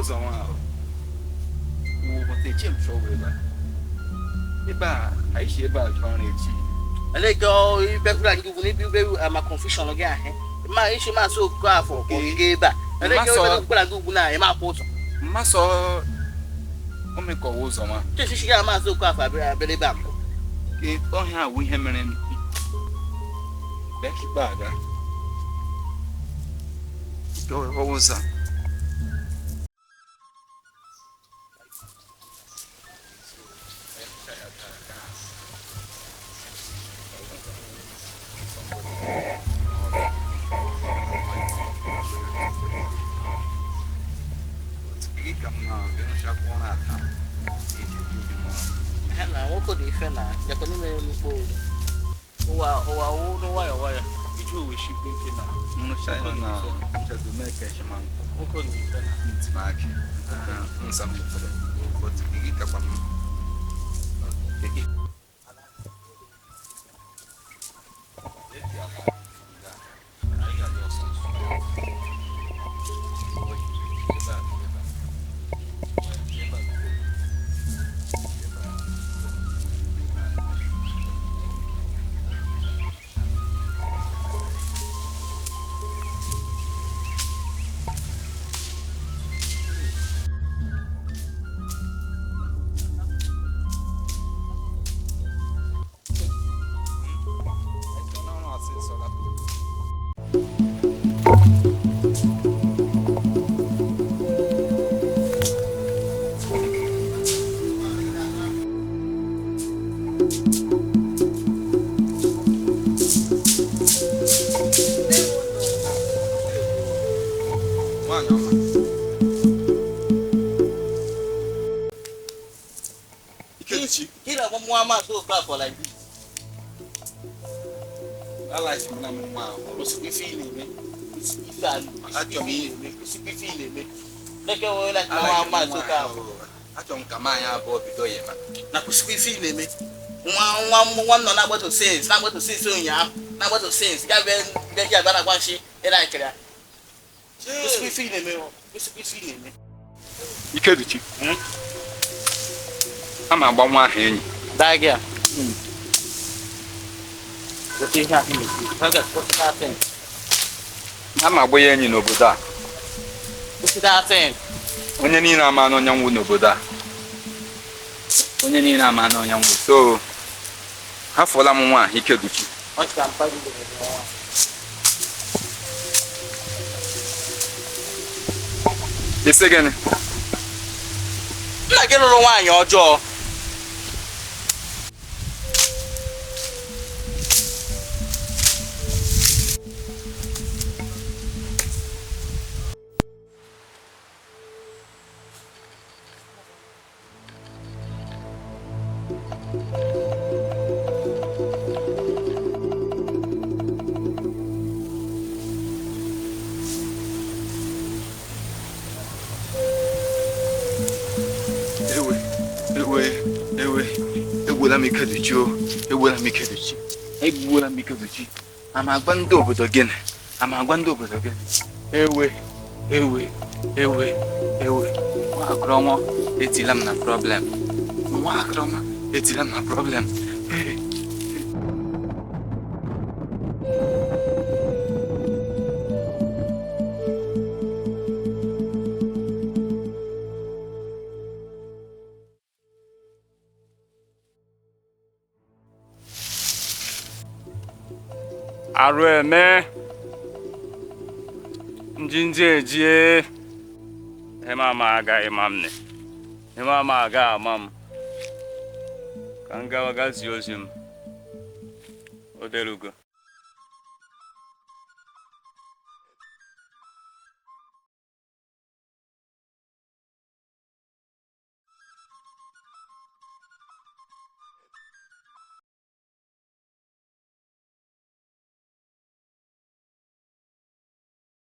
ụzọ nwa ahụ ụbọchị echi m chọọ ebe a anyị si ebe a chọọ echi aleke ibekuru anyị ugwu n'ibi ugwu ama confusion gị ahụ ma ishi masị okoko afọ ọgịga ebe a aleke ibekuru anyị ugwu na eme akwa ụzọ mmasọ omekọwa ụzọ nwa chesishi ga masị okoko afọ abịara ebe a mbụ ọhịa awụ ihe mere bekikpe aga ụzọ nwoke dị ife na jakọ n'ime nnukwu ụwa wụ n'ụwayọ wayọ iji owe shikwa ike na nnụcha na njedebe eshima nwoke dị ife na ntimaki nsamụtara ụbọchị gị kakwa m Ikedichi, kila mwa so kwa like this. I like na mwa. Usiku feeling me. Ifan, atomi, usiku feeling me. Leke wo like na mwa so ka. Atom kama ya abụọ bido ye ma. Na usiku feeling me. Nwa no na gbato sense, na gbato sense onya, na gbato sense. Ga be ga na gwanshi e na ikira. Usiku feeling me, usiku feeling me. Ikedichi. Ama agba nwa ahụ enyi. Dagia. Okay, happy. What's happening? Ama agba ya enyi n'obodo a. What's happening? Onye niile ama na onye nwụ n'obodo a. Onye niile ama na onye nwụ. So, hafụla m nwa Ikedichi. What's happening? Ise gịnị? Nna gị lụrụ nwaanyị ọjọọ. Egwuola m Ikedichi o, egwuola m Ikedichi, egwuola m Ikedichi. Ama agwa ndị obodo gịnị? Ama agwa ndị obodo gịnị? Ewe. Nwa akụrọnwa etila m na problem. Nwa akụrọnwa etila m na problem. Arụ eme ndị ejie emama aga imamne emama aga amam ka m gawa gazie ozi m odelugo